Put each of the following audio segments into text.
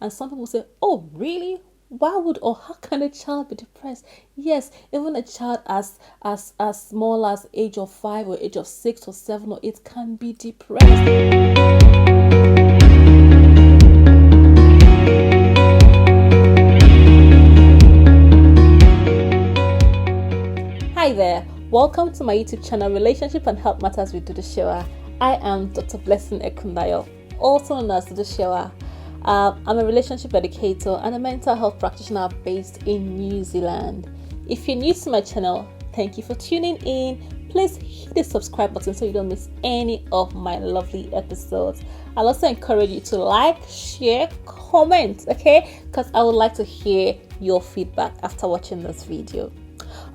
And some people say, oh, really? Why would or how can a child be depressed? Yes, even a child as small as age of 5 or age of 6 or 7 or 8 can be depressed. Hi there, welcome to my YouTube channel Relationship and Health Matters with Dudu Shewa. I am Dr. Blessing Ekundayo, also known as Dudu Shewa. I'm a relationship educator and a mental health practitioner based in New Zealand. If you're new to my channel, thank you for tuning in. Please hit the subscribe button so you don't miss any of my lovely episodes. I'll also encourage you to like, share, comment, okay? Because I would like to hear your feedback after watching this video.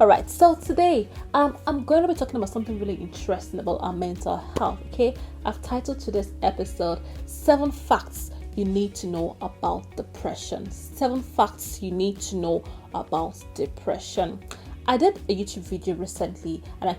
Alright, so today I'm going to be talking about something really interesting about our mental health, okay? I've titled today's episode 7 Facts You Need to Know About Depression. 7 Facts You Need to Know About Depression. I did a YouTube video recently and I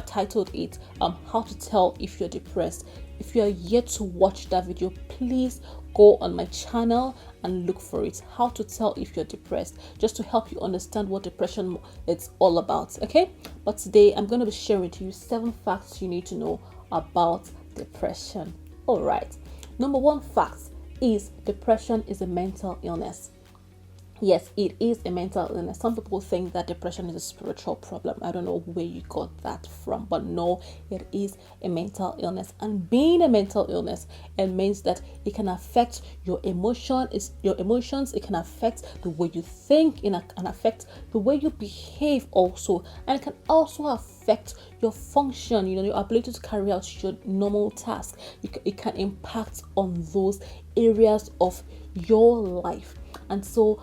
titled it How to Tell If You're Depressed. If you are yet to watch that video, please go on my channel and look for it. How to Tell If You're Depressed, just to help you understand what depression is all about, okay? But today I'm going to be sharing with you 7 facts you need to know about depression. All right. Number 1 fact is depression is a mental illness. Yes, it is a mental illness. Some people think that depression is a spiritual problem. I don't know where you got that from, but no, it is a mental illness. And being a mental illness, it means that it can affect your emotions. It can affect the way you think. It can affect the way you behave also, and it can also affect your function. Your ability to carry out your normal tasks. It can impact on those areas of your life. And so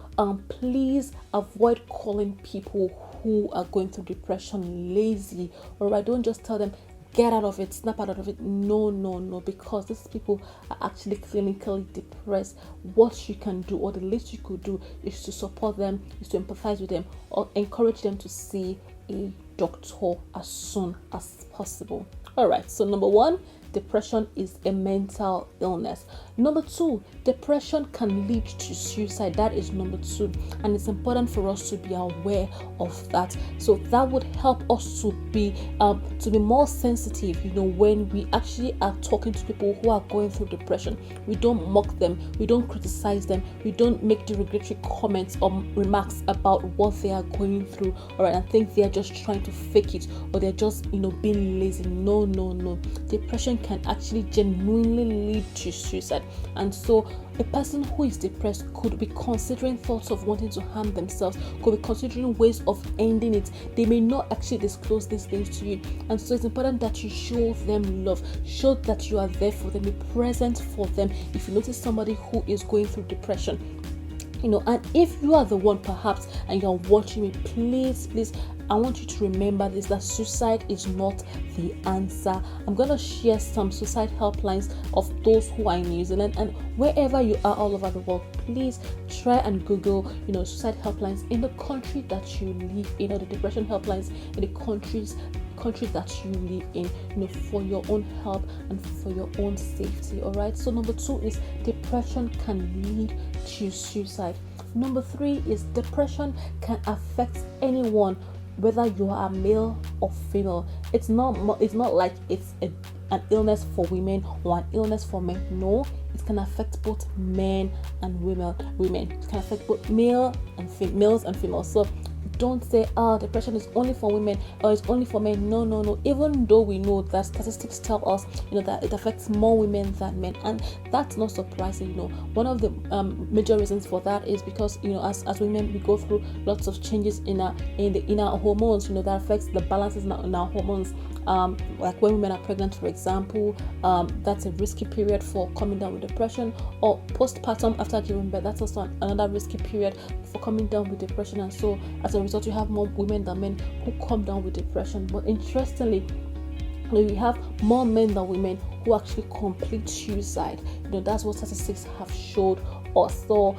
please avoid calling people who are going through depression lazy. All right, don't just tell them get out of it, snap out of it. No, because these people are actually clinically depressed. What you can do, or the least you could do, is to support them, is to empathize with them, or encourage them to see a doctor as soon as possible. All right, so number 1, depression is a mental illness. Number 2, depression can lead to suicide. That is number 2, and it's important for us to be aware of that. So that would help us to be more sensitive. When we actually are talking to people who are going through depression, we don't mock them, we don't criticize them, we don't make derogatory comments or remarks about what they are going through. All right, I think they are just trying to fake it, or they're just being lazy. No. Depression can actually genuinely lead to suicide. And so a person who is depressed could be considering thoughts of wanting to harm themselves, could be considering ways of ending it. They may not actually disclose these things to you. And so it's important that you show them love, show that you are there for them, be present for them. If you notice somebody who is going through depression, and if you are the one perhaps and you're watching me, please, I want you to remember this, that suicide is not the answer. I'm going to share some suicide helplines of those who are in New Zealand, and wherever you are all over the world, please try and Google, suicide helplines in the country that you live in, or the depression helplines in the countries that you live in, for your own help and for your own safety. All right. So number 2 is depression can lead to suicide. Number 3 is depression can affect anyone, whether you are male or female. It's not like it's an illness for women or an illness for men. No, it can affect both men and women. It can affect both males and females. So don't say, depression is only for women or it's only for men. No. Even though we know that statistics tell us, that it affects more women than men, and that's not surprising. One of the major reasons for that is because, as women, we go through lots of changes in our hormones. That affects the balances in our hormones. Like when women are pregnant, for example, that's a risky period for coming down with depression, or postpartum after giving birth. That's also another risky period for coming down with depression. And so as a result, you have more women than men who come down with depression. But interestingly, we have more men than women who actually complete suicide. That's what statistics have showed us. So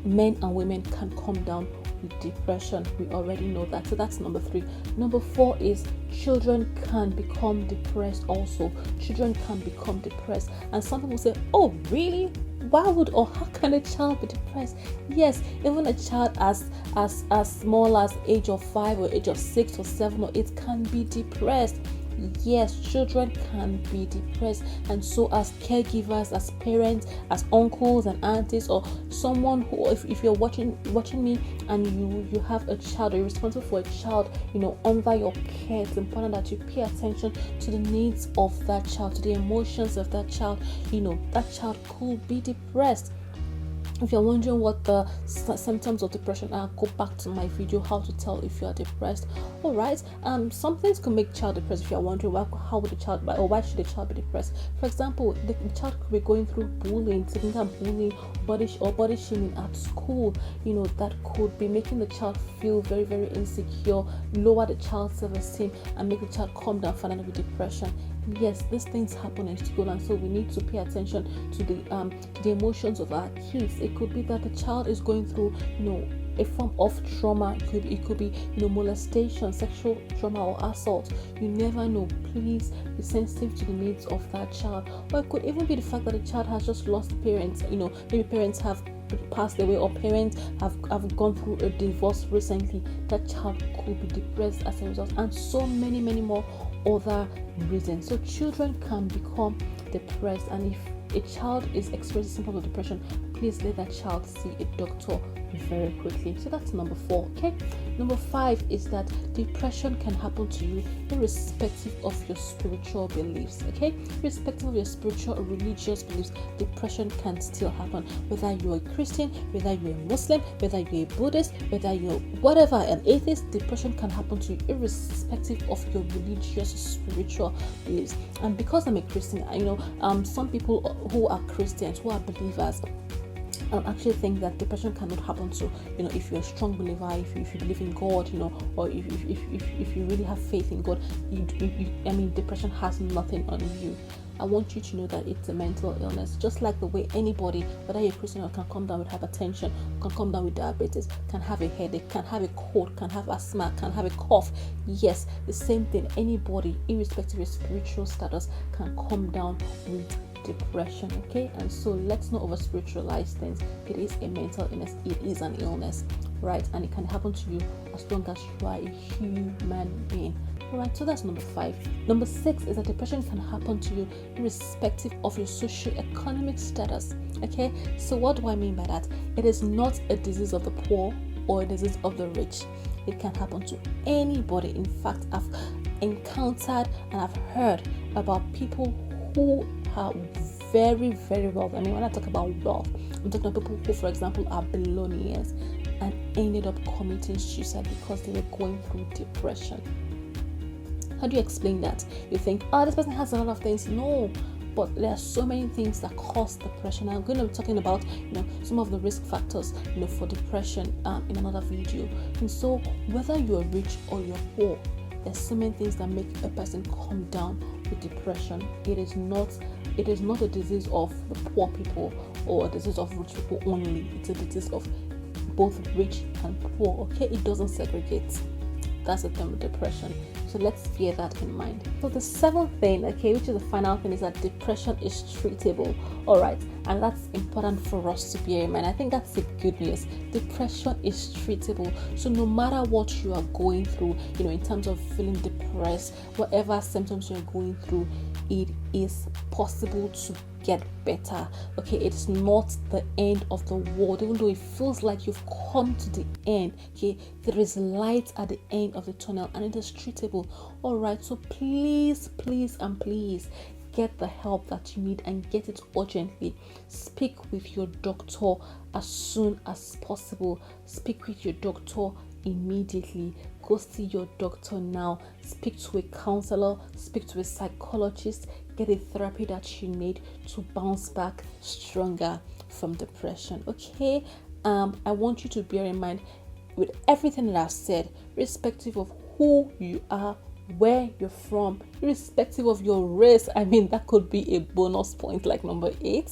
men and women can come down with depression. We already know that. So that's number 3. Number 4 is children can become depressed also. Children can become depressed. And some people say, oh, really? why would or how can a child be depressed? Yes, even a child as small as age of 5 or age of 6 or 7 or 8 can be depressed. Yes, children can be depressed, and so as caregivers, as parents, as uncles and aunties, or someone who, if you're watching me and you have a child, or you're responsible for a child, under your care, it's important that you pay attention to the needs of that child, to the emotions of that child. That child could be depressed. If you're wondering what the symptoms of depression are, go back to my video, how to tell if you are depressed. All right. Some things could make child depressed. If you're wondering how would a child, or why should a child be depressed? For example, the child could be going through bullying, significant bullying, body shaming at school. That could be making the child feel very, very insecure, lower the child's self-esteem, and make the child come down finally with depression. Yes, these things happen in school, and so we need to pay attention to the emotions of our kids. It could be that the child is going through, a form of trauma. It could be molestation, sexual trauma, or assault. You never know. Please be sensitive to the needs of that child. Or it could even be the fact that the child has just lost parents. Maybe parents have passed away, or parents have gone through a divorce recently. That child could be depressed as a result, and so many more other reasons. So children can become depressed, and if a child is experiencing symptoms of depression, please let that child see a doctor very quickly. So that's number 4. Okay, number 5 is that depression can happen to you irrespective of your spiritual beliefs. Okay, irrespective of your spiritual or religious beliefs, depression can still happen. Whether you're a Christian, whether you're a Muslim, whether you're a Buddhist, whether you're whatever, an atheist, depression can happen to you irrespective of your religious or spiritual beliefs. And because I'm a Christian, some people who are Christians, who are believers, actually think that depression cannot happen to if you're a strong believer, if you believe in God, or if you really have faith in God, depression has nothing on you. I want you to know that it's a mental illness, just like the way anybody, whether you're a Christian, can come down with hypertension, can come down with diabetes, can have a headache, can have a cold, can have asthma, can have a cough. Yes, the same thing. Anybody, irrespective of your spiritual status, can come down with depression. Okay, and so let's not over spiritualize things. It is a mental illness. It is an illness, right? And it can happen to you as long as you are a human being. Alright, so that's number 5. Number 6 is that depression can happen to you irrespective of your socio-economic status. Okay, so what do I mean by that? It is not a disease of the poor or a disease of the rich. It can happen to anybody. In fact, I've encountered and I've heard about people who are very, very wealthy. When I talk about wealth, I'm talking about people who, for example, are billionaires and ended up committing suicide because they were going through depression. How do you explain that? You think, this person has a lot of things. No, but there are so many things that cause depression. I'm going to be talking about, some of the risk factors, for depression in another video. And so, whether you're rich or you're poor, there's so many things that make a person come down with depression. It is not a disease of the poor people or a disease of rich people only. It's a disease of both rich and poor. Okay, it doesn't segregate. That's the term of depression. So let's bear that in mind. So the 7th thing, which is the final thing, is that depression is treatable. All right, and that's important for us to bear in mind. I think that's the good news. Depression is treatable. So no matter what you are going through, in terms of feeling depressed, whatever symptoms you're going through, it is possible to get better. Okay, it's not the end of the world, even though it feels like you've come to the end. Okay, there is light at the end of the tunnel, and it is treatable. All right, so please get the help that you need, and get it urgently. Speak with your doctor as soon as possible. Speak with your doctor immediately. Go see your doctor now. Speak to a counselor, speak to a psychologist, get a therapy that you need to bounce back stronger from depression. Okay, I want you to bear in mind, with everything that I've said, irrespective of who you are, where you're from, irrespective of your race, that could be a bonus point, like number 8,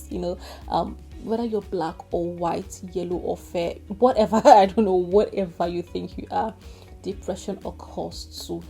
whether you're black or white, yellow or fair, whatever, I don't know, whatever you think you are, depression occurs to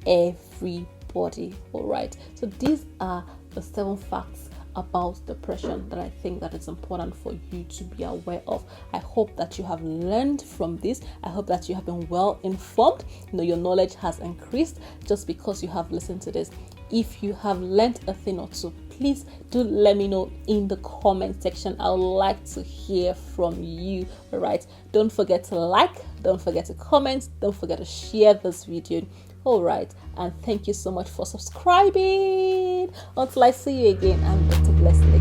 everybody. All right, so these are the 7 facts about depression that I think that it's important for you to be aware of. I hope that you have learned from this. I hope that you have been well informed. Your knowledge has increased just because you have listened to this. If you have learned a thing or two, please do let me know in the comment section. I would like to hear from you. All right, don't forget to like, don't forget to comment, don't forget to share this video. All right, and thank you so much for subscribing. Until I see you again, I'm Dr. Blessing.